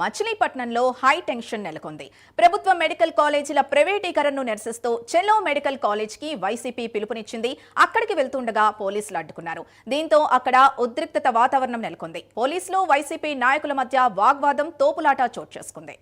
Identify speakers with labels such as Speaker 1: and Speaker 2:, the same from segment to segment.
Speaker 1: మచిలీపట్నంలో high tension నెలకొంది. ప్రభుత్వ మెడికల్ కాలేజీల ప్రైవేటీకరణను నిరసిస్తూ చెలో మెడికల్ కాలేజ్కి వైసీపీ పిలుపునిచ్చింది. అక్కడికి వెళ్తుండగా పోలీసులు అడ్డుకున్నారు. దీంతో అక్కడ ఉద్రిక్తత వాతావరణం నెలకొంది. పోలీసులు వైసీపీ నాయకుల మధ్య వాగ్వాదం, తోపులాట చోటు చేసుకుంది.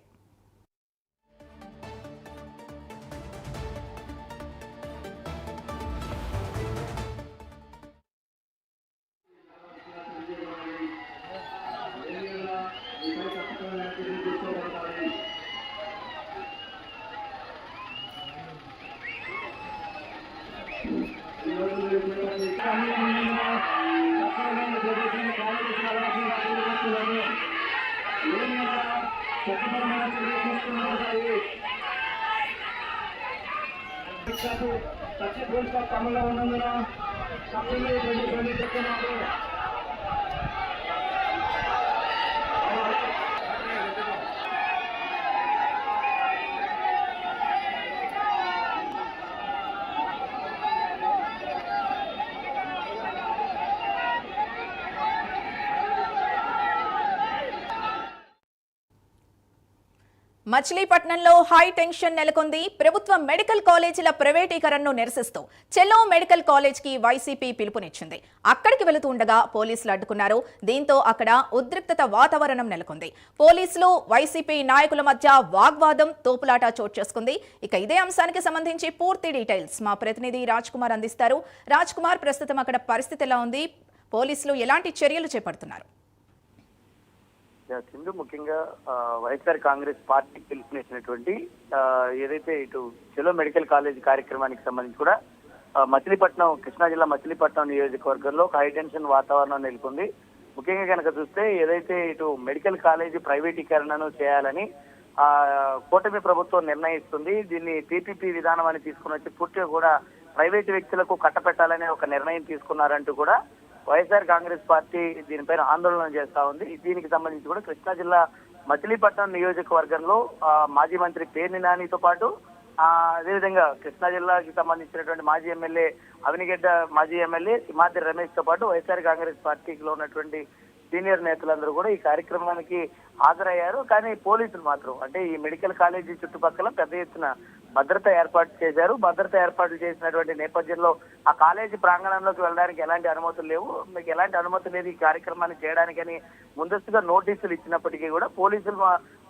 Speaker 2: తమలో ఉన్నందున చెప్తున్నారు.
Speaker 1: మచిలీపట్నంలో హై టెన్షన్ నెలకొంది. ప్రభుత్వ మెడికల్ కాలేజీల ప్రైవేటీకరణను నిరసిస్తూ చెలో మెడికల్ కాలేజ్కి వైసీపీ పిలుపునిచ్చింది. అక్కడికి వెళుతుండగా పోలీసులు అడ్డుకున్నారు. దీంతో అక్కడ ఉద్రిక్తత వాతావరణం నెలకొంది. పోలీసులు వైసీపీ నాయకుల మధ్య వాగ్వాదం, తోపులాట చోటు చేసుకుంది. ఇక ఇదే అంశానికి సంబంధించి పూర్తి డీటెయిల్స్ మా ప్రతినిధి రాజ్ కుమార్ అందిస్తారు. రాజ్ కుమార్, ప్రస్తుతం అక్కడ పరిస్థితి ఎలా ఉంది? పోలీసులు ఎలాంటి చర్యలు చేపడుతున్నారు?
Speaker 3: సింధు, ముఖ్యంగా వైఎస్ఆర్ కాంగ్రెస్ పార్టీ పిలుపునిచ్చినటువంటి ఏదైతే ఇటు చెలో మెడికల్ కాలేజ్ కార్యక్రమానికి సంబంధించి కూడా మచిలీపట్నం, కృష్ణా జిల్లా మచిలీపట్నం నియోజకవర్గంలో ఒక హైటెన్షన్ వాతావరణం నెలకొంది. ముఖ్యంగా కనుక చూస్తే ఏదైతే ఇటు మెడికల్ కాలేజీ ప్రైవేటీకరణను చేయాలని కూటమి ప్రభుత్వం నిర్ణయిస్తుంది. దీన్ని పీపీపీ విధానం అని తీసుకుని వచ్చి పూర్తిగా కూడా ప్రైవేటు వ్యక్తులకు కట్టపెట్టాలనే ఒక నిర్ణయం తీసుకున్నారంటూ కూడా వైఎస్ఆర్ కాంగ్రెస్ పార్టీ దీనిపైన ఆందోళన చేస్తా ఉంది. దీనికి సంబంధించి కూడా కృష్ణా జిల్లా మచిలీపట్నం నియోజకవర్గంలో మాజీ మంత్రి పేర్ని నానితో పాటు అదేవిధంగా కృష్ణా జిల్లాకి సంబంధించినటువంటి మాజీ ఎమ్మెల్యే అవినిగడ్డ, మాజీ ఎమ్మెల్యే సింహాద్రి రమేష్ తో పాటు వైఎస్ఆర్ కాంగ్రెస్ పార్టీలో ఉన్నటువంటి సీనియర్ నేతలందరూ కూడా ఈ కార్యక్రమానికి హాజరయ్యారు. కానీ పోలీసులు మాత్రం, అంటే ఈ మెడికల్ కాలేజీ చుట్టుపక్కల పెద్ద ఎత్తున భద్రత ఏర్పాటు చేశారు. భద్రత ఏర్పాట్లు చేసినటువంటి నేపథ్యంలో ఆ కాలేజీ ప్రాంగణంలోకి వెళ్ళడానికి ఎలాంటి అనుమతులు లేవు. మీకు ఎలాంటి అనుమతి లేదు ఈ కార్యక్రమాన్ని చేయడానికని ముందస్తుగా నోటీసులు ఇచ్చినప్పటికీ కూడా పోలీసులు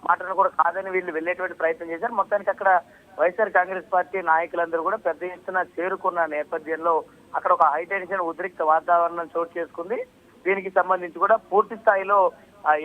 Speaker 3: మాటను కూడా కాదని వీళ్ళు వెళ్ళేటువంటి ప్రయత్నం చేశారు. మొత్తానికి అక్కడ వైఎస్ఆర్ కాంగ్రెస్ పార్టీ నాయకులందరూ కూడా పెద్ద ఎత్తున చేరుకున్న నేపథ్యంలో అక్కడ ఒక హైటెన్షన్, ఉద్రిక్త వాతావరణం చోటు చేసుకుంది. దీనికి సంబంధించి కూడా పూర్తి స్థాయిలో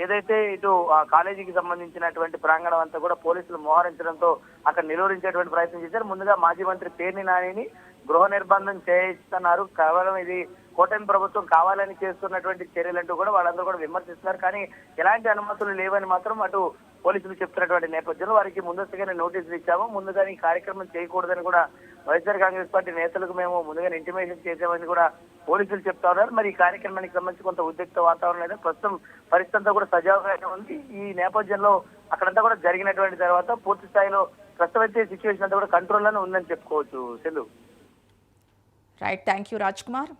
Speaker 3: ఏదైతే ఇటు కాలేజీకి సంబంధించినటువంటి ప్రాంగణం అంతా కూడా పోలీసులు మోహరించడంతో అక్కడ నిలువరించేటువంటి ప్రయత్నం చేశారు. ముందుగా మాజీ మంత్రి పేర్ని నానిని గృహ నిర్బంధం చేయిస్తున్నారు. కేవలం ఇది కూటమి ప్రభుత్వం కావాలని చేస్తున్నటువంటి చర్యలంటూ కూడా వాళ్ళందరూ కూడా విమర్శిస్తున్నారు. కానీ ఎలాంటి అనుమతులు లేవని మాత్రం అటు పోలీసులు చెప్తున్నటువంటి నేపథ్యంలో వారికి ముందస్తుగానే నోటీసులు ఇచ్చాము. ముందుగానే ఈ కార్యక్రమం చేయకూడదని కూడా వైఎస్ఆర్ కాంగ్రెస్ పార్టీ నేతలకు మేము ముందుగానే ఇంటిమేషన్ చేసామని కూడా పోలీసులు చెప్తా ఉన్నారు. మరి ఈ కార్యక్రమానికి సంబంధించి కొంత ఉద్రిక్త వాతావరణం అయితే ప్రస్తుతం పరిస్థితి అంతా కూడా సజావుగానే ఉంది. ఈ నేపథ్యంలో అక్కడంతా కూడా జరిగినటువంటి తర్వాత పూర్తి స్థాయిలో ప్రస్తుతం అయితే సిచ్యువేషన్ అంతా కూడా కంట్రోల్లోనే ఉందని చెప్పుకోవచ్చు. Cell.
Speaker 1: Right, thank you Raj Kumar.